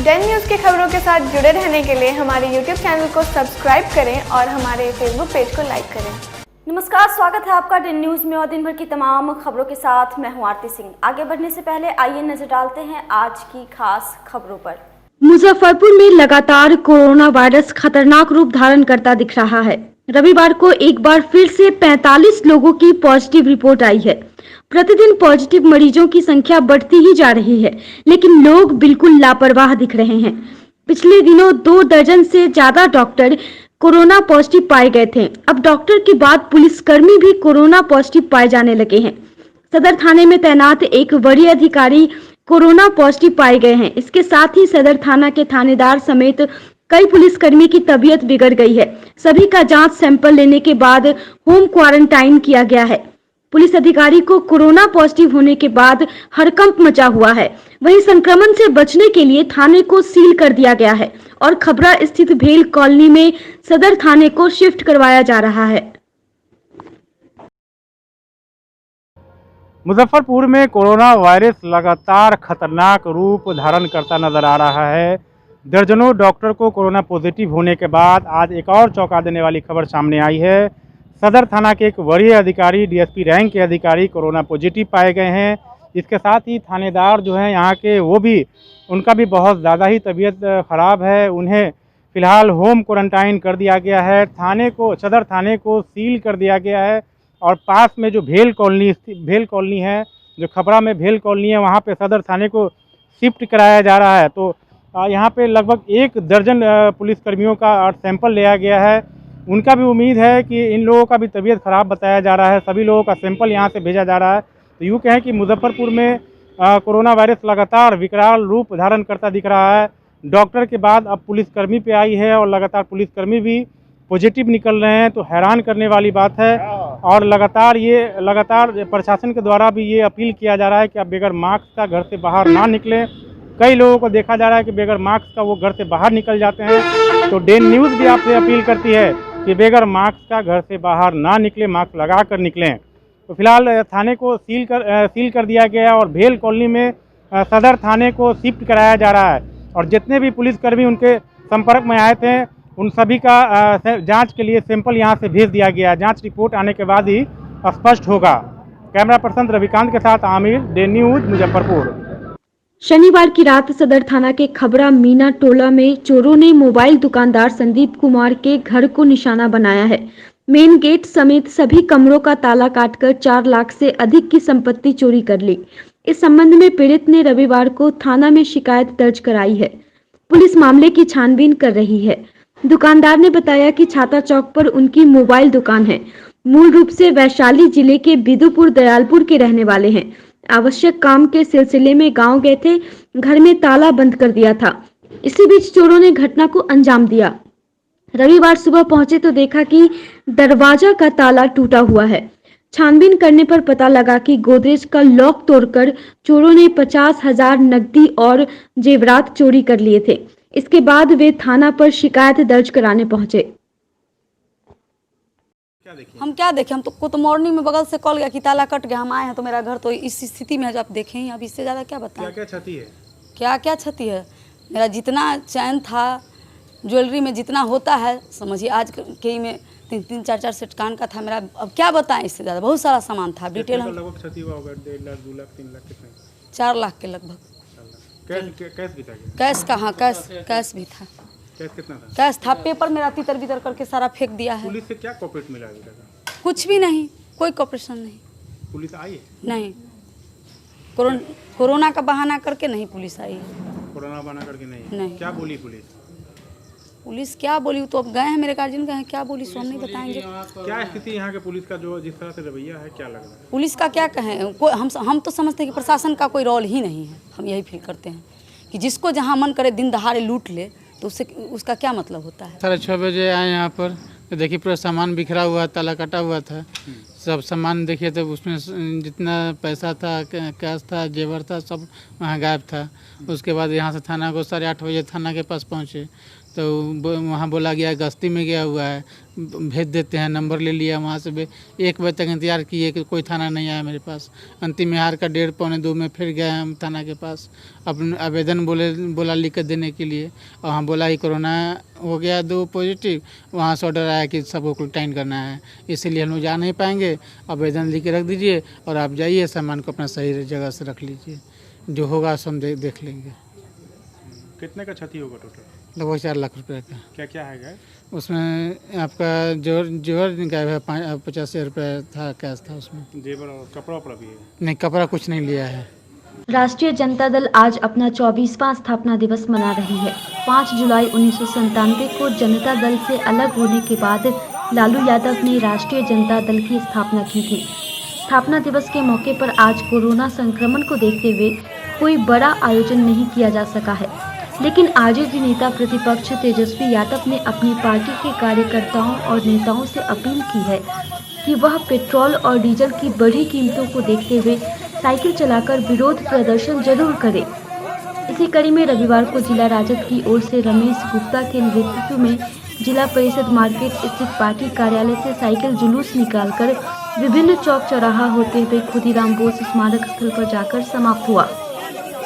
Dane news की खबरों के साथ जुड़े रहने के लिए हमारे YouTube चैनल को सब्सक्राइब करें और हमारे Facebook पेज को लाइक करें। नमस्कार, स्वागत है आपका डेन न्यूज़ में और दिन भर की तमाम खबरों के साथ मैं हूं आरती सिंह। आगे बढ़ने से पहले आइए नजर डालते हैं आज की खास खबरों पर। मुजफ्फरपुर में लगातार कोरोना वायरस खतरनाक रूप धारण करता दिख रहा है। रविवार को एक बार फिर से 45 लोगों की पॉजिटिव रिपोर्ट आई है। प्रतिदिन पॉजिटिव मरीजों की संख्या बढ़ती ही जा रही है, लेकिन लोग बिल्कुल लापरवाह दिख रहे हैं। पिछले दिनों 2 दर्जन से ज्यादा डॉक्टर कोरोना पॉजिटिव पाए गए थे। अब डॉक्टर के बाद पुलिसकर्मी भी कोरोना पॉजिटिव पाए जाने लगे हैं। सदर थाने में तैनात एक वरीय अधिकारी कोरोना पॉजिटिव पाए गए हैं। इसके साथ ही सदर थाना के थानेदार समेत कई पुलिसकर्मी की तबीयत बिगड़ गई है। सभी का जांच सैंपल लेने के बाद होम क्वारंटाइन किया गया है। पुलिस अधिकारी को कोरोना पॉजिटिव होने के बाद हड़कंप मचा हुआ है। वहीं संक्रमण से बचने के लिए थाने को सील कर दिया गया है और खबरा स्थित भेल कॉलोनी में सदर थाने को शिफ्ट करवाया जा रहा है। मुजफ्फरपुर में कोरोना वायरस लगातार खतरनाक रूप धारण करता नजर आ रहा है। दर्जनों डॉक्टर को कोरोना पॉजिटिव होने के बाद आज एक और चौंका देने वाली खबर सामने आई है। सदर थाना के एक वरीय अधिकारी, डीएसपी रैंक के अधिकारी कोरोना पॉजिटिव पाए गए हैं। इसके साथ ही थानेदार जो हैं यहाँ के, वो भी उनका भी बहुत ज़्यादा ही तबीयत ख़राब है। उन्हें फ़िलहाल होम क्वारंटाइन कर दिया गया है। सदर थाने को सील कर दिया गया है और पास में जो भेल कॉलोनी है, जो खपरा में भेल कॉलोनी है, वहाँ पे सदर थाने को शिफ्ट कराया जा रहा है। तो यहाँ पे लगभग 1 दर्जन पुलिसकर्मियों का सैंपल लिया गया है। उनका भी उम्मीद है कि इन लोगों का भी तबीयत ख़राब बताया जा रहा है। सभी लोगों का सैंपल यहाँ से भेजा जा रहा है। तो यूँ कहें कि मुजफ्फरपुर में कोरोना वायरस लगातार विकराल रूप धारण करता दिख रहा है। डॉक्टर के बाद अब पुलिसकर्मी पे आई है और लगातार पुलिसकर्मी भी पॉजिटिव निकल रहे हैं। तो हैरान करने वाली बात है। और लगातार प्रशासन के द्वारा भी ये अपील किया जा रहा है कि आप बगैर मास्क का घर से बाहर ना निकलें। कई लोगों को देखा जा रहा है कि बगैर मास्क का वो घर से बाहर निकल जाते हैं। तो डेन न्यूज़ भी आपसे अपील करती है कि बगैर मास्क का घर से बाहर ना निकलें, मास्क लगा कर निकलें। तो फिलहाल थाने को सील कर दिया गया है और भेल कॉलोनी में सदर थाने को शिफ्ट कराया जा रहा है। और जितने भी पुलिसकर्मी उनके संपर्क में आए थे, उन सभी का जांच के लिए सैंपल यहां से भेज दिया गया। जांच रिपोर्ट आने के बाद ही स्पष्ट होगा। कैमरा पर्सन रविकांत के साथ आमिर, डेन न्यूज़, मुजफ्फरपुर। शनिवार की रात सदर थाना के खबरा मीना टोला में चोरों ने मोबाइल दुकानदार संदीप कुमार के घर को निशाना बनाया है। मेन गेट समेत सभी कमरों का ताला काटकर 4 लाख से अधिक की संपत्ति चोरी कर ली। इस संबंध में पीड़ित ने रविवार को थाना में शिकायत दर्ज कराई है। पुलिस मामले की छानबीन कर रही है। दुकानदार ने बताया कि छाता चौक पर उनकी मोबाइल दुकान है। मूल रूप से वैशाली जिले के बिदुपुर दयालपुर के रहने वाले हैं। आवश्यक काम के सिलसिले में गांव गए थे। घर में ताला बंद कर दिया था। इसी बीच चोरों ने घटना को अंजाम दिया। रविवार सुबह पहुंचे तो देखा कि दरवाजा का ताला टूटा हुआ है। छानबीन करने पर पता लगा कि गोदरेज का लॉक तोड़कर चोरों ने 50,000 नकदी और जेवरात चोरी कर लिए थे। इसके बाद वे थाना पर शिकायत दर्ज कराने पहुंचे। हम क्या देखें, हम तो मॉर्निंग में बगल से कॉल गया कि ताला कट गया। हम आए हैं तो मेरा घर तो इस स्थिति में है। आप देखें ही, अब इससे ज़्यादा क्या बताएं। क्या क्षति है? क्या क्षति है? मेरा जितना चैन था, ज्वेलरी में जितना होता है, समझिए आज के ही में 3-3, 4-4 सेट कान का था मेरा। अब क्या बताएं, इससे ज़्यादा बहुत सारा सामान था। डिटेल हम लगभग क्षति हुआ होगा 1.5 लाख, 2 लाख, 3 लाख, कितने? 4 लाख के लगभग। कैश भी था? कैश कहाँ, कैश भी था। कैश कितना था? कैश था, पेपर मेरा तितर बितर करके सारा फेंक दिया है। पुलिस से क्या कोऑपरेट मिला? कुछ भी नहीं, कोई कोऑपरेशन नहीं। पुलिस आई है? नहीं, कोरोना का बहाना करके नहीं पुलिस आई है। कोरोना बहाना करके नहीं? नहीं। क्या बोली पुलिस? पुलिस क्या बोली, तो अब गए हैं, मेरे गार्जियन गए हैं, क्या बोली सो हम नहीं बताएंगे। क्या स्थिति यहाँ के पुलिस का, जो जिस तरह से रवैया है, क्या लग रहा है? पुलिस का क्या कहें, हम तो समझते हैं कि प्रशासन का कोई रोल ही नहीं है। हम यही फील करते हैं कि जिसको जहाँ मन करे दिन दहाड़े लूट ले, तो उसका क्या मतलब होता है। 6:30 बजे आए यहाँ पर, तो देखिए पूरा सामान बिखरा हुआ, ताला कटा हुआ था। सब सामान देखिए तो उसमें जितना पैसा था, कैश था, जेवर था, सब वहाँ गायब था। उसके बाद यहाँ से थाना को 8:30 बजे थाना के पास पहुँचे तो वहाँ बोला गया गश्ती में गया हुआ है, भेज देते हैं। नंबर ले लिया वहाँ से 1 बजे तक इंतजार किए कि कोई थाना नहीं आया मेरे पास। अंतिम विहार का 1:30 पौने 2 में फिर गए हम थाना के पास, अपने आवेदन बोला लिख कर देने के लिए। और वहाँ बोला ही कोरोना हो गया 2 पॉजिटिव। वहाँ से ऑर्डर आया कि सबको क्वारंटाइन करना है, इसीलिए हम लोग जा नहीं पाएंगे। आवेदन लिख के रख दीजिए और आप जाइए, सामान को अपना सही जगह से रख लीजिए, जो होगा सो हम देख लेंगे। कितने का क्षति होगा टोटल? लगभग 4 लाख रुपए का। क्या क्या है गायब? उसमें आपका जेवर गायब है, 85,000 रुपये था, कैश था उसमें। जेवर और कपड़ा वपड़ा भी है? नहीं, कपड़ा कुछ नहीं लिया है। राष्ट्रीय जनता दल आज अपना 24वां स्थापना दिवस मना रही है। 5 जुलाई 1997 को जनता दल से अलग होने के बाद लालू यादव ने राष्ट्रीय जनता दल की स्थापना की थी। स्थापना दिवस के मौके पर आज कोरोना संक्रमण को देखते हुए कोई बड़ा आयोजन नहीं किया जा सका है, लेकिन आरजेडी नेता प्रतिपक्ष तेजस्वी यादव ने अपनी पार्टी के कार्यकर्ताओं और नेताओं से अपील की है कि वह पेट्रोल और डीजल की बढ़ी कीमतों को देखते हुए साइकिल चलाकर विरोध प्रदर्शन जरूर करें। इसी कड़ी में रविवार को जिला राजद की ओर से रमेश गुप्ता के नेतृत्व में जिला परिषद मार्केट स्थित पार्टी कार्यालय से साइकिल जुलूस निकालकर विभिन्न चौक चौराहा होते हुए खुदीराम बोस स्मारक स्थल पर जाकर समाप्त हुआ।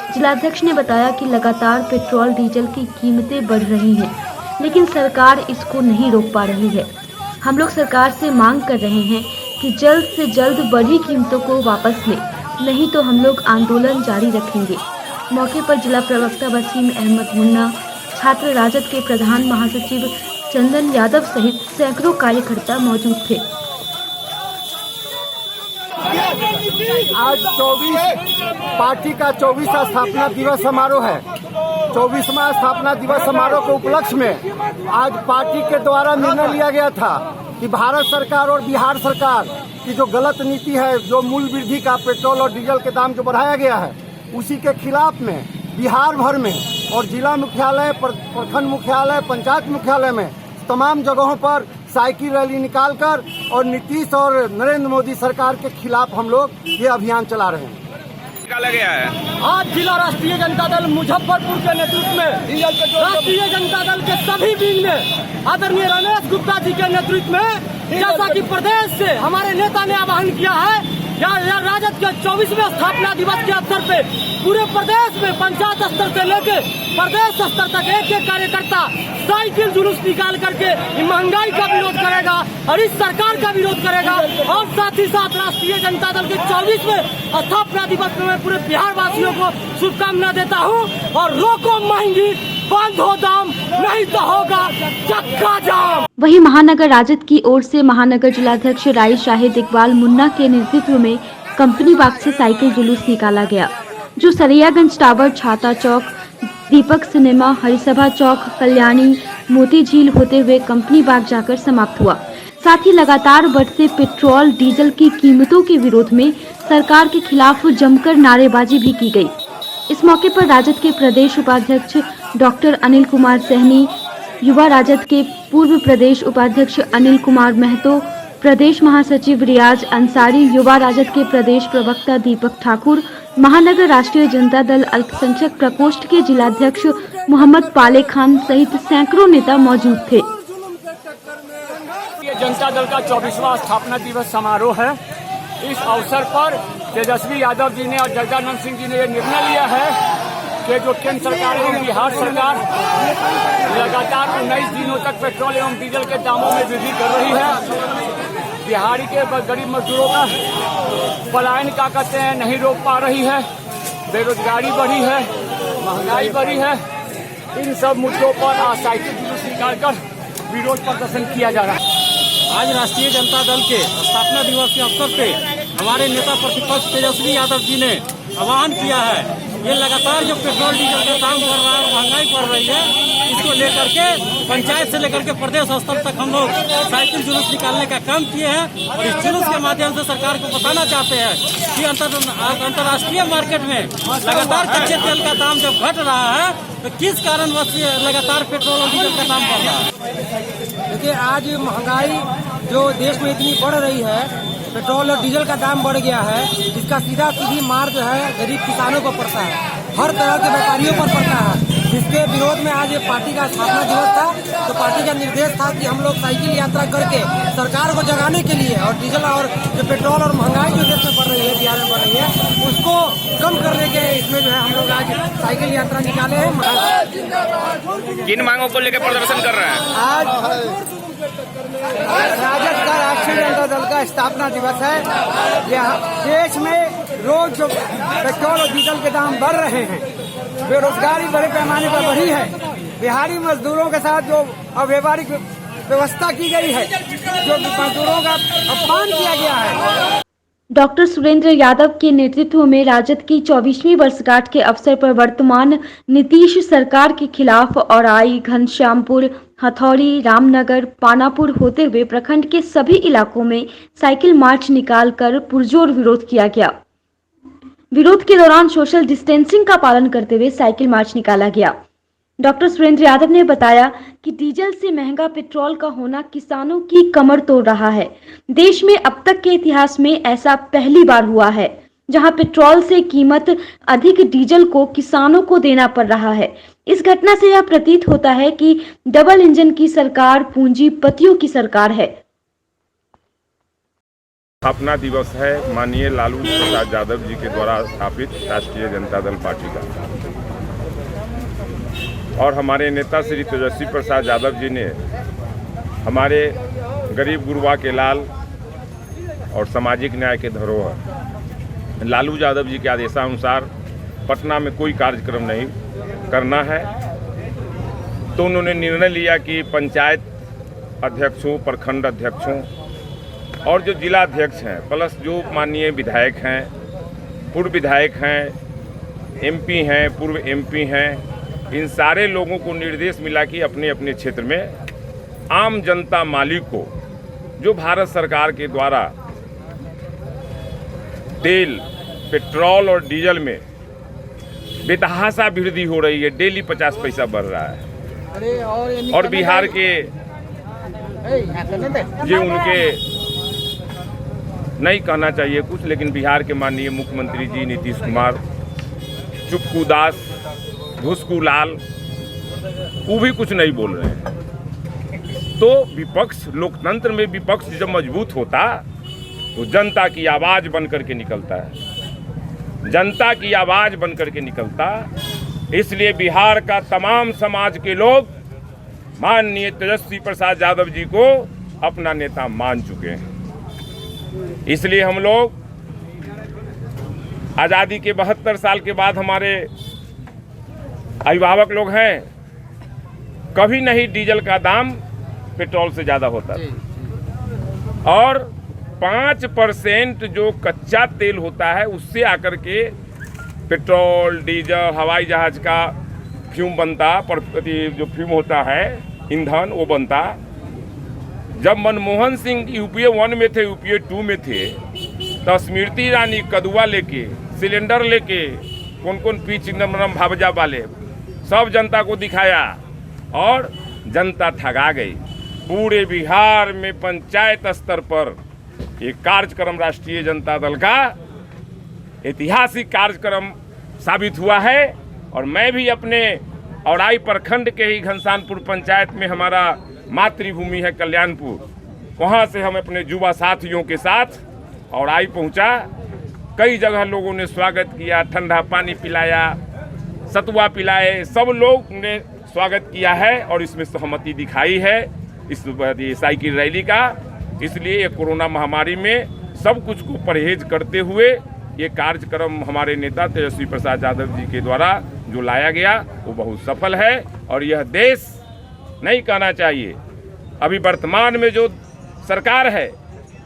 जिलाध्यक्ष ने बताया कि लगातार पेट्रोल डीजल की कीमतें बढ़ रही हैं, लेकिन सरकार इसको नहीं रोक पा रही है। हम लोग सरकार से मांग कर रहे हैं कि जल्द से जल्द बढ़ी कीमतों को वापस ले, नहीं तो हम लोग आंदोलन जारी रखेंगे। मौके पर जिला प्रवक्ता वसीम अहमद मुन्ना, छात्र राजद के प्रधान महासचिव चंदन यादव सहित सैकड़ों कार्यकर्ता मौजूद थे। आज 24 पार्टी का 24वां स्थापना दिवस समारोह है। 24वां स्थापना दिवस समारोह के उपलक्ष्य में आज पार्टी के द्वारा निर्णय लिया गया था कि भारत सरकार और बिहार सरकार की जो गलत नीति है, जो मूल्य वृद्धि का पेट्रोल और डीजल के दाम जो बढ़ाया गया है, उसी के खिलाफ में बिहार भर में और जिला मुख्यालय, प्रखंड मुख्यालय, पंचायत मुख्यालय में तमाम जगहों पर साइकिल रैली निकालकर और नीतीश और नरेंद्र मोदी सरकार के खिलाफ हम लोग ये अभियान चला रहे हैं। निकाला गया है आज जिला राष्ट्रीय जनता दल मुजफ्फरपुर के नेतृत्व में राष्ट्रीय जनता दल के सभी विंग में आदरणीय रमेश गुप्ता जी के नेतृत्व में, जैसा कि प्रदेश से हमारे नेता ने आह्वान किया है, या राजद के 24वें स्थापना दिवस के अवसर पे पूरे प्रदेश में पंचायत स्तर से लेकर प्रदेश स्तर तक एक एक कार्यकर्ता साइकिल जुलूस निकाल करके महंगाई का विरोध करेगा और इस सरकार का विरोध करेगा। और साथ ही साथ राष्ट्रीय जनता दल के 24वें स्थापना दिवस में मैं पूरे बिहार वासियों को शुभकामना देता हूँ। और रोको महंगी, बंद हो दाम, नहीं तो होगा चक्का जाम। वहीं महानगर राजद की ओर से महानगर जिलाध्यक्ष राई शाहिद इकबाल मुन्ना के नेतृत्व में कंपनी बाग से साइकिल जुलूस निकाला गया, जो सरैयागंज टावर, छाता चौक, दीपक सिनेमा, हरिसभा चौक, कल्याणी, मोती झील होते हुए कंपनी बाग जाकर समाप्त हुआ। साथ ही लगातार बढ़ते पेट्रोल डीजल की कीमतों के विरोध में सरकार के खिलाफ जमकर नारेबाजी भी की गई। इस मौके पर राजद के प्रदेश उपाध्यक्ष डॉक्टर अनिल कुमार सहनी, युवा राजद के पूर्व प्रदेश उपाध्यक्ष अनिल कुमार महतो, प्रदेश महासचिव रियाज अंसारी, युवा राजद के प्रदेश प्रवक्ता दीपक ठाकुर, महानगर राष्ट्रीय जनता दल अल्पसंख्यक प्रकोष्ठ के जिलाध्यक्ष मोहम्मद पाले खान सहित सैकड़ों नेता मौजूद थे। जनता दल का 24वां स्थापना दिवस समारोह है। इस अवसर पर तेजस्वी यादव जी ने और जगदानंद सिंह जी ने यह निर्णय लिया है कि जो केंद्र सरकार एवं बिहार सरकार लगातार 19 दिनों तक पेट्रोल एवं डीजल के दामों में वृद्धि कर रही है, बिहारी के गरीब मजदूरों का पलायन का कहते हैं नहीं रोक पा रही है, बेरोजगारी बढ़ी है, महंगाई बढ़ी है। इन सब मुद्दों पर आज साइकिल जुलूस निकालकर विरोध प्रदर्शन किया जा रहा है। आज राष्ट्रीय जनता दल के स्थापना दिवस के अवसर पे हमारे नेता प्रतिपक्ष तेजस्वी यादव जी ने आह्वान किया है, ये लगातार जो पेट्रोल डीजल का दाम बढ़ रहा है, महंगाई बढ़ रही है, इसको लेकर के पंचायत से लेकर के प्रदेश स्तर तक हम लोग साइकिल जुलूस निकालने का काम किए हैं। और इस जुलूस के माध्यम से सरकार को बताना चाहते हैं कि अंतर्राष्ट्रीय मार्केट में लगातार कच्चे तेल का दाम जब घट रहा है तो किस कारणवश लगातार पेट्रोल और डीजल का दाम बढ़ रहा है। देखिए, आज महंगाई जो देश में इतनी बढ़ रही है, पेट्रोल और डीजल का दाम बढ़ गया है, जिसका सीधी मार जो है गरीब किसानों को पड़ता है, हर तरह के व्यापारियों पर पड़ता है। जिसके विरोध में आज ये पार्टी का स्थापना दिवस था, तो पार्टी का निर्देश था कि हम लोग साइकिल यात्रा करके सरकार को जगाने के लिए और डीजल और जो पेट्रोल और महंगाई जो देश में बढ़ रही है, बिहार में बढ़ रही है, उसको कम करने के इसमें जो है हम लोग आज साइकिल यात्रा निकाले हैं। किन मांगों को लेकर प्रदर्शन कर रहे हैं? आज राजद का राष्ट्रीय जनता दल का स्थापना दिवस है। देश में रोज जो पेट्रोल और डीजल के दाम बढ़ रहे हैं, बेरोजगारी बड़े पैमाने पर बढ़ी है, बिहारी मजदूरों के साथ जो अव्यवहारिक व्यवस्था की गई है, जो मजदूरों का अपमान किया गया है। डॉक्टर सुरेंद्र यादव के नेतृत्व में राजद की 24वीं वर्षगांठ के अवसर पर वर्तमान नीतीश सरकार के खिलाफ औराई, घनश्यामपुर, हथौड़ी, रामनगर, पानापुर होते हुए प्रखंड के सभी इलाकों में साइकिल मार्च निकालकर पुरजोर विरोध किया गया। विरोध के दौरान सोशल डिस्टेंसिंग का पालन करते हुए साइकिल मार्च निकाला गया। डॉक्टर सुरेंद्र यादव ने बताया कि डीजल से महंगा पेट्रोल का होना किसानों की कमर तोड़ रहा है। देश में अब तक के इतिहास में ऐसा पहली बार हुआ है जहां पेट्रोल से कीमत अधिक डीजल को किसानों को देना पड़ रहा है। इस घटना से यह प्रतीत होता है कि डबल इंजन की सरकार पूंजीपतियों की सरकार है। स्थापना दिवस है माननीय लालू प्रसाद यादव जी के द्वारा स्थापित राष्ट्रीय जनता दल पार्टी का, और हमारे नेता श्री तेजस्वी प्रसाद यादव जी ने हमारे गरीब गुरबा के लाल और सामाजिक न्याय के धरोहर लालू यादव जी के आदेशानुसार पटना में कोई कार्यक्रम नहीं करना है, तो उन्होंने निर्णय लिया कि पंचायत अध्यक्षों, प्रखंड अध्यक्षों और जो जिला अध्यक्ष हैं, प्लस जो माननीय विधायक हैं, पूर्व विधायक हैं, एमपी हैं, पूर्व एमपी हैं, इन सारे लोगों को निर्देश मिला कि अपने अपने क्षेत्र में आम जनता मालिक को, जो भारत सरकार के द्वारा तेल, पेट्रोल और डीजल में बेतहाशा वृद्धि हो रही है, डेली 50 पैसा बढ़ रहा है, और बिहार के ये उनके नहीं कहना चाहिए कुछ, लेकिन बिहार के माननीय मुख्यमंत्री जी नीतीश कुमार, चुप्पू दास, घुसकू लाल, वो भी कुछ नहीं बोल रहे हैं। तो विपक्ष, लोकतंत्र में विपक्ष जब मजबूत होता तो जनता की आवाज बन करके निकलता है, जनता की आवाज बन करके निकलता। इसलिए बिहार का तमाम समाज के लोग माननीय तेजस्वी प्रसाद यादव जी को अपना नेता मान चुके हैं। इसलिए हम लोग आज़ादी के 72 साल के बाद हमारे अभिभावक लोग हैं, कभी नहीं डीजल का दाम पेट्रोल से ज़्यादा होता था, और 5% जो कच्चा तेल होता है उससे आकर के पेट्रोल, डीजल, हवाई जहाज का फ्यूम बनता, जो फ्यूम होता है ईंधन, वो बनता। जब मनमोहन सिंह यूपीए 1 में थे, यूपीए 2 में थे, तो स्मृति ईरानी कदुआ लेके, सिलेंडर लेके, कौन कौन पी चिदम्बरम भावजा वाले सब जनता को दिखाया और जनता ठगा गई। पूरे बिहार में पंचायत स्तर पर एक कार्यक्रम राष्ट्रीय जनता दल का ऐतिहासिक कार्यक्रम साबित हुआ है। और मैं भी अपने औराई प्रखंड के ही घनश्यामपुर पंचायत में हमारा मातृभूमि है कल्याणपुर, वहाँ से हम अपने युवा साथियों के साथ औराई पहुँचा। कई जगह लोगों ने स्वागत किया, ठंडा पानी पिलाया, सतुआ पिलाए, सब लोग ने स्वागत किया है और इसमें सहमति दिखाई है इस साइकिल रैली का। इसलिए ये कोरोना महामारी में सब कुछ को परहेज करते हुए ये कार्यक्रम हमारे नेता तेजस्वी प्रसाद यादव जी के द्वारा जो लाया गया वो बहुत सफल है। और यह देश नहीं कहना चाहिए, अभी वर्तमान में जो सरकार है,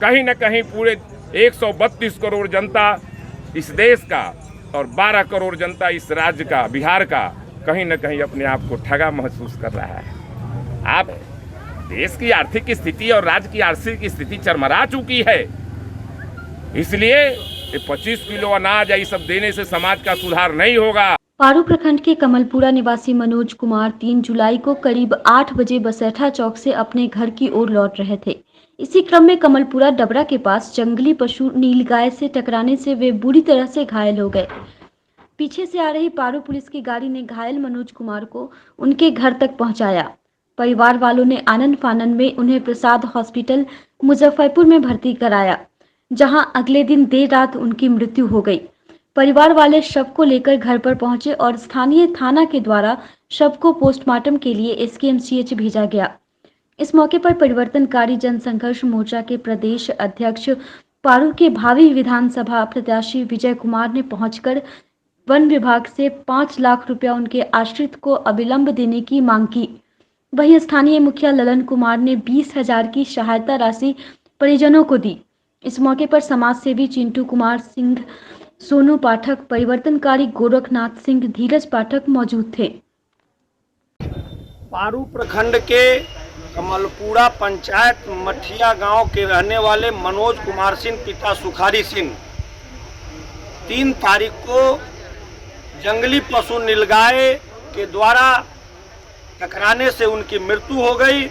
कहीं न कहीं पूरे 132 करोड़ जनता इस देश का और 12 करोड़ जनता इस राज्य का, बिहार का, कहीं न कहीं अपने आप को ठगा महसूस कर रहा है। आप देश की आर्थिक स्थिति और राज्य की आर्थिक स्थिति चरमरा चुकी है, इसलिए ये 25 किलो अनाज ये सब देने से समाज का सुधार नहीं होगा। पारू प्रखंड के कमलपुरा निवासी मनोज कुमार 3 जुलाई को करीब 8 बजे बसेठा चौक से अपने घर की ओर लौट रहे थे। इसी क्रम में कमलपुरा डबरा के पास जंगली पशु नीलगाय से टकराने से वे बुरी तरह से घायल हो गए। पीछे से आ रही पारू पुलिस की गाड़ी ने घायल मनोज कुमार को उनके घर तक पहुंचाया। परिवार वालों ने आनन फानन में उन्हें प्रसाद हॉस्पिटल मुजफ्फरपुर में भर्ती कराया, जहां अगले दिन देर रात उनकी मृत्यु हो गई। परिवार वाले शव को लेकर घर पर पहुंचे और स्थानीय थाना के द्वारा शव को पोस्टमार्टम के लिए एसकेएमसीएच भेजा गया। इस मौके पर परिवर्तनकारी जनसंघर्ष मोर्चा के प्रदेश अध्यक्ष पारू के भावी विधानसभा प्रत्याशी विजय कुमार ने पहुंचकर वन विभाग से 5 लाख रुपया उनके आश्रित को अविलंब देने की मांग की। वहीं स्थानीय मुखिया ललन कुमार ने 20,000 की सहायता राशि परिजनों को दी। इस मौके पर समाज सेवी चिंटू कुमार सिंह, सोनू पाठक, परिवर्तनकारी गोरखनाथ सिंह, धीरज पाठक मौजूद थे। पारू प्रखंड के कमलपुरा पंचायत मठिया गांव के रहने वाले मनोज कुमार सिंह पिता सुखारी सिंह 3 तारीख को जंगली पशु नीलगाय के द्वारा टकराने से उनकी मृत्यु हो गई।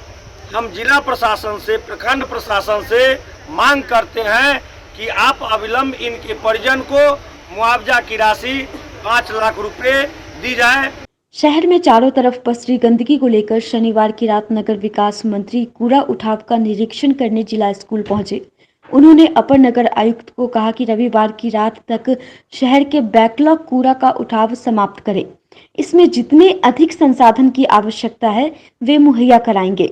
हम जिला प्रशासन से, प्रखंड प्रशासन से मांग करते हैं कि आप अविलंब इनके परिजन को मुआवजा की राशि 5 लाख रुपए दी जाए। शहर में चारों तरफ पसरी गंदगी को लेकर शनिवार की रात नगर विकास मंत्री कूड़ा उठाव का निरीक्षण करने जिला स्कूल पहुंचे। उन्होंने अपर नगर आयुक्त को कहा कि रविवार की रात तक शहर के बैकलॉग कूड़ा का उठाव समाप्त करें। इसमें जितने अधिक संसाधन की आवश्यकता है वे मुहैया कराएंगे।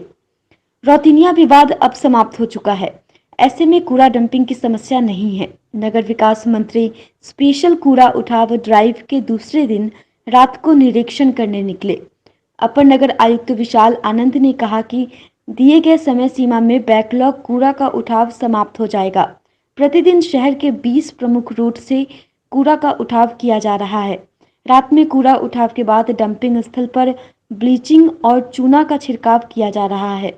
रौतिनिया विवाद अब समाप्त हो चुका है, ऐसे में कूड़ा डंपिंग की समस्या नहीं है। नगर विकास मंत्री स्पेशल कूड़ा उठाव ड्राइव के दूसरे दिन रात को निरीक्षण करने निकले। अपर नगर आयुक्त विशाल आनंद ने कहा कि दिए गए समय सीमा में बैकलॉग कूड़ा का उठाव समाप्त हो जाएगा। प्रतिदिन शहर के 20 प्रमुख रूट से कूड़ा का उठाव किया जा रहा है। रात में कूड़ा उठाव के बाद डंपिंग स्थल पर ब्लीचिंग और चूना का छिड़काव किया जा रहा है।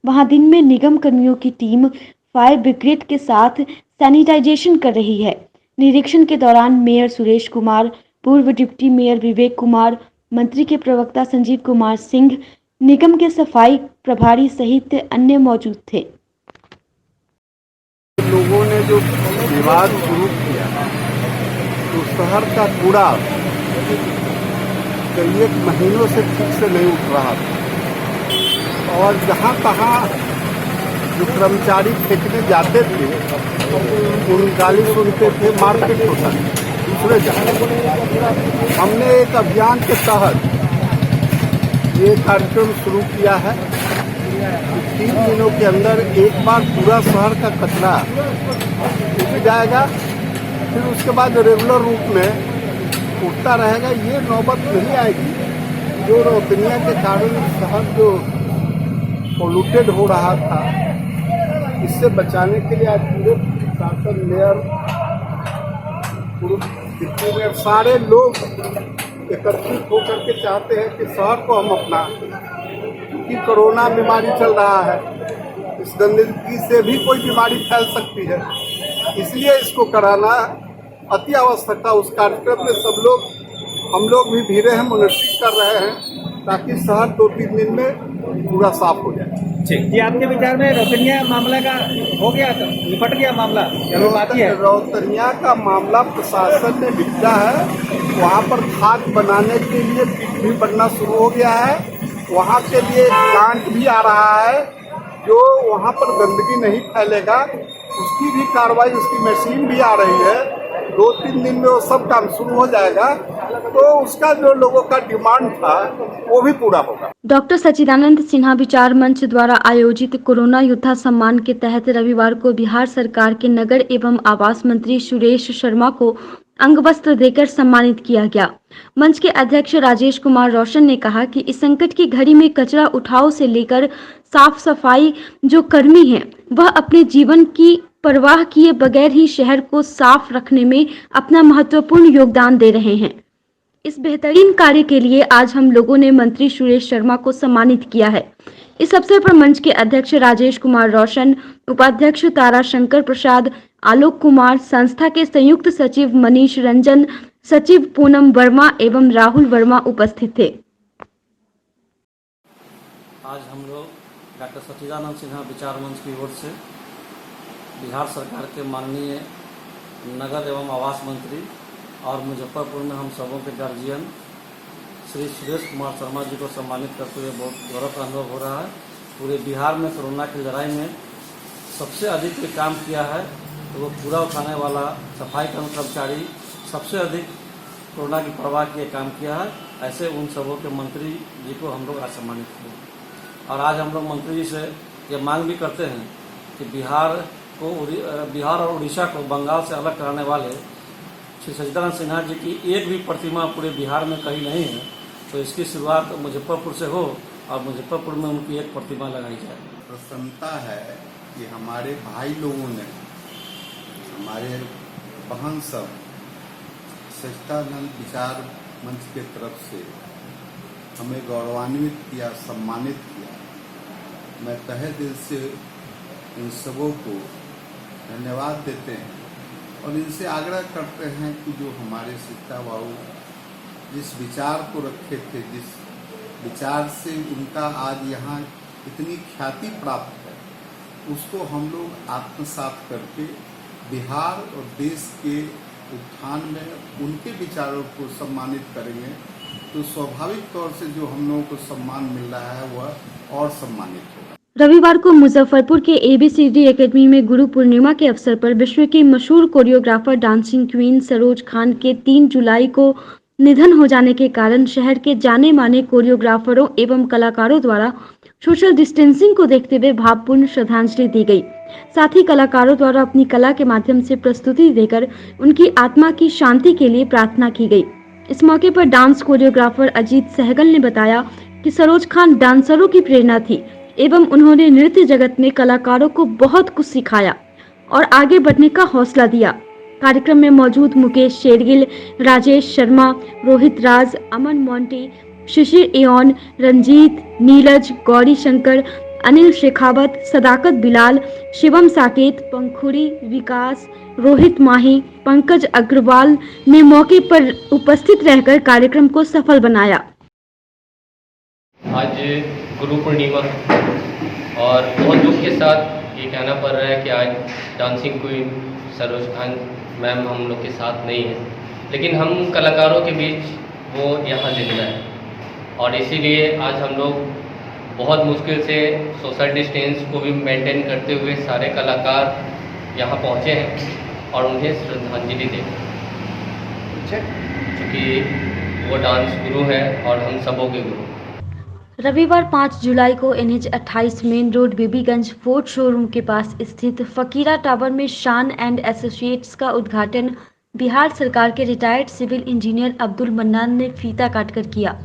वहां दिन में निगम कर्मियों की टीम फायर ब्रिगेड के साथ सैनिटाइजेशन कर रही है। निरीक्षण के दौरान मेयर सुरेश कुमार, पूर्व डिप्टी मेयर विवेक कुमार, मंत्री के प्रवक्ता संजीव कुमार सिंह, निगम के सफाई प्रभारी सहित अन्य मौजूद थे। लोगों ने जो विवाद शुरू किया तो शहर का कूड़ा कई एक महीनों से ठीक से नहीं उठ रहा था और जहाँ तहाँ जो कर्मचारी फेंकने जाते थे उन गाली सुनते थे, मारपीट होता दूसरे जगह। हमने एक अभियान के तहत ये कार्यक्रम शुरू किया है कि 3 दिनों के अंदर एक बार पूरा शहर का कचरा उठ जाएगा, फिर उसके बाद रेगुलर रूप में उठता रहेगा। ये नौबत नहीं आएगी जो रौतनिया के कारण शहर जो पोल्यूटेड हो रहा था। इससे बचाने के लिए आज पूरे शासन, मेयर, डिप्टी मेयर, सारे लोग एकत्रित होकर के चाहते हैं कि शहर को हम अपना, क्योंकि कोरोना बीमारी चल रहा है, इस गंदगी से भी कोई बीमारी फैल सकती है, इसलिए इसको कराना अति आवश्यक था। उस कार्यक्रम में सब लोग, हम लोग भी भिड़े हैं, मॉनिटरिंग कर रहे हैं ताकि शहर 2-3 दिन में पूरा साफ हो जाए। जी, आपके विचार में रौतनिया मामला का हो गया, निपट गया मामला? रौतनिया का मामला प्रशासन ने निपटा है। वहाँ पर खाद बनाने के लिए पिट भी बनना शुरू हो गया है। वहाँ के लिए प्लांट भी आ रहा है जो वहाँ पर गंदगी नहीं फैलेगा, उसकी भी कार्रवाई, उसकी मशीन भी आ रही है। 2-3 दिन में वो सब काम शुरू हो जाएगा, तो उसका जो लोगों का डिमांड था वो भी पूरा होगा। डॉक्टर सच्चिदानंद सिन्हा विचार मंच द्वारा आयोजित कोरोना योद्धा सम्मान के तहत रविवार को बिहार सरकार के नगर एवं आवास मंत्री सुरेश शर्मा को अंग वस्त्र देकर सम्मानित किया गया। मंच के अध्यक्ष राजेश कुमार रोशन ने कहा कि इस संकट की घड़ी में कचरा उठाव से लेकर साफ सफाई जो कर्मी हैं, वह अपने जीवन की परवाह किए बगैर ही शहर को साफ रखने में अपना महत्वपूर्ण योगदान दे रहे हैं। इस बेहतरीन कार्य के लिए आज हम लोगों ने मंत्री सुरेश शर्मा को सम्मानित किया है। इस अवसर पर मंच के अध्यक्ष राजेश कुमार रोशन, उपाध्यक्ष तारा शंकर प्रसाद, आलोक कुमार, संस्था के संयुक्त सचिव मनीष रंजन, सचिव पूनम वर्मा एवं राहुल वर्मा उपस्थित थे। आज हम लोग डॉक्टर सच्चिदानंद सिन्हा विचार मंच की ओर से बिहार सरकार के माननीय नगर एवं आवास मंत्री और मुजफ्फरपुर में हम सबों के गार्जियन श्री सुरेश कुमार शर्मा जी को सम्मानित करते हुए बहुत गौरव का अनुभव हो रहा है। पूरे बिहार में कोरोना की लड़ाई में सबसे अधिक जो काम किया है तो वो कूड़ा उठाने वाला सफाई कर्मचारी सबसे अधिक कोरोना की परवाह किए काम किया है। ऐसे उन सबों के मंत्री जी को हम लोग आज सम्मानित किए और आज हम लोग मंत्री जी से ये मांग भी करते हैं कि बिहार और उड़ीसा को बंगाल से अलग कराने वाले श्री सच्चिदानंद सिन्हा जी की एक भी प्रतिमा पूरे बिहार में कहीं नहीं है, तो इसकी शुरुआत मुजफ्फरपुर से हो और मुजफ्फरपुर में उनकी एक प्रतिमा लगाई जाए। प्रसन्नता है कि हमारे भाई लोगों ने, हमारे बहन सब सच्चिदानंद विचार मंच के तरफ से हमें गौरवान्वित किया, सम्मानित किया। मैं तहे दिल से इन सबों को धन्यवाद देते हैं और इनसे आग्रह करते हैं कि जो हमारे सीता बाबू जिस विचार को रखे थे, जिस विचार से उनका आज यहाँ इतनी ख्याति प्राप्त है, उसको हम लोग आत्मसात करके बिहार और देश के उत्थान में उनके विचारों को सम्मानित करेंगे तो स्वाभाविक तौर से जो हम लोगों को सम्मान मिल रहा है वह और सम्मानित होगा। रविवार को मुजफ्फरपुर के ABCD एकेडमी में गुरु पूर्णिमा के अवसर पर विश्व की मशहूर choreographer dancing queen Saroj Khan के 3 जुलाई को निधन हो जाने के कारण शहर के जाने माने कोरियोग्राफरों एवं कलाकारों द्वारा सोशल डिस्टेंसिंग को देखते हुए भावपूर्ण श्रद्धांजलि दी गई। साथ ही कलाकारों द्वारा अपनी कला के माध्यम से प्रस्तुति देकर उनकी आत्मा की शांति के लिए प्रार्थना की गई। इस मौके पर डांस कोरियोग्राफर अजीत सहगल ने बताया कि सरोज खान डांसरों की प्रेरणा थी एवं उन्होंने नृत्य जगत में कलाकारों को बहुत कुछ सिखाया और आगे बढ़ने का हौसला दिया। कार्यक्रम में मौजूद मुकेश शेरगिल, राजेश शर्मा, रोहित राज, अमन मोंटी, शिशिर एओन, रंजीत, नीलज, गौरी शंकर, अनिल शेखावत, सदाकत बिलाल, शिवम साकेत, पंखुड़ी, विकास, रोहित माही, पंकज अग्रवाल ने मौके पर उपस्थित रहकर कार्यक्रम को सफल बनाया। आज गुरु पूर्णिमा और बहुत दुख के साथ ये कहना पड़ रहा है कि आज dancing queen Saroj Khan ma'am हम लोग के साथ नहीं है, लेकिन हम कलाकारों के बीच वो यहाँ जिंदा है और इसीलिए आज हम लोग बहुत मुश्किल से सोशल डिस्टेंस को भी मेंटेन करते हुए सारे कलाकार यहाँ पहुँचे हैं और उन्हें श्रद्धांजलि दें, क्योंकि वो डांस गुरु हैं और हम सबों के गुरु। रविवार 5 जुलाई को NH 28 main road Bibiganj fort showroom के पास स्थित फकीरा टावर में शान एंड एसोसिएट्स का उद्घाटन बिहार सरकार के retired civil engineer Abdul Mannan ने फीता काटकर किया।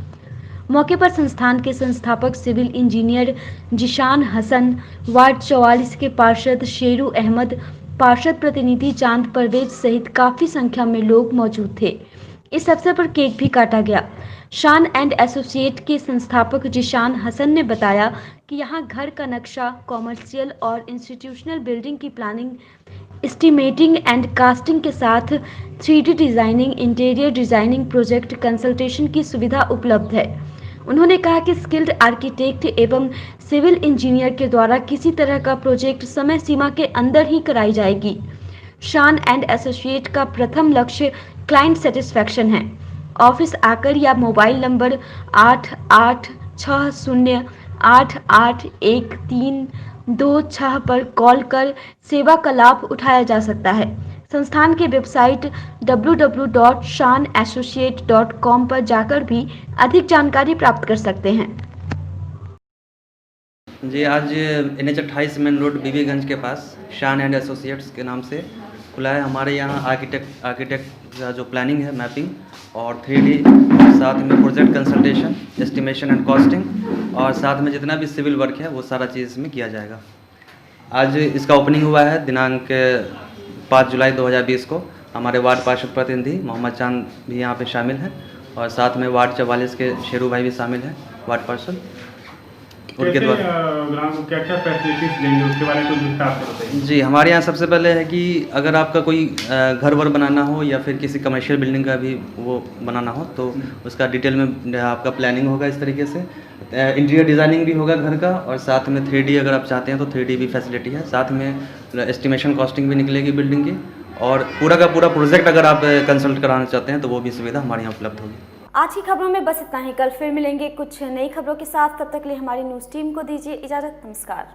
मौके पर संस्थान के संस्थापक civil engineer Zeeshan Hasan, ward 44 के पार्षद शेरू अहमद, पार्षद प्रतिनिधि चांद परवेज सहित काफी संख्या में लोग मौजूद थे। इस अवसर पर केक भी काटा गया। शान एंड एसोसिएट के संस्थापक जिशान हसन ने बताया कि यहाँ घर का नक्शा, कॉमर्शियल और इंस्टीट्यूशनल बिल्डिंग की प्लानिंग, एस्टिमेटिंग एंड कास्टिंग के साथ 3D designing, interior designing, project consultation की सुविधा उपलब्ध है। उन्होंने कहा कि स्किल्ड आर्किटेक्ट एवं सिविल इंजीनियर के द्वारा किसी तरह का प्रोजेक्ट समय सीमा के अंदर ही कराई जाएगी। शान एंड एसोसिएट का प्रथम लक्ष्य क्लाइंट सेटिस्फैक्शन है। ऑफिस आकर या मोबाइल नंबर 8860881326 पर कॉल कर सेवा का लाभ उठाया जा सकता है। संस्थान के वेबसाइट www.shanassociate.com पर जाकर भी अधिक जानकारी प्राप्त कर सकते हैं। जी, आज NH 28 मेन रोड बीबीगंज के पास शान एंड एसोसिएट्स के नाम से खुला है। हमारे यहाँ आर्किटेक्ट का जो प्लानिंग है, मैपिंग और 3D, साथ में project consultation, estimation and costing और साथ में जितना भी सिविल वर्क है वो सारा चीज़ इसमें किया जाएगा। आज इसका ओपनिंग हुआ है दिनांक 5 जुलाई 2020 को। हमारे वार्ड पार्षद प्रतिनिधि मोहम्मद चांद भी यहाँ पे शामिल हैं और साथ में वार्ड 44 के शेरू भाई भी शामिल हैं, वार्ड पार्षद। उनके द्वारा। ग्राम को क्या क्या फैसिलिटीज देंगे उसके बारे में कुछ विस्तार से बताइए। जी, हमारे यहाँ सबसे पहले है कि अगर आपका कोई घर वर बनाना हो या फिर किसी कमर्शियल बिल्डिंग का भी वो बनाना हो तो उसका डिटेल में आपका प्लानिंग होगा इस तरीके से। इंटीरियर डिज़ाइनिंग भी होगा घर का, और साथ में 3D अगर आप चाहते हैं तो 3D भी फैसिलिटी है। साथ में एस्टिमेशन कॉस्टिंग भी निकलेगी बिल्डिंग की, और पूरा का पूरा प्रोजेक्ट अगर आप कंसल्ट कराना चाहते हैं तो वो भी सुविधा हमारे यहाँ उपलब्ध होगी। आज की खबरों में बस इतना ही। कल फिर मिलेंगे कुछ नई खबरों के साथ। तब तक के लिए हमारी न्यूज़ टीम को दीजिए इजाज़त। नमस्कार।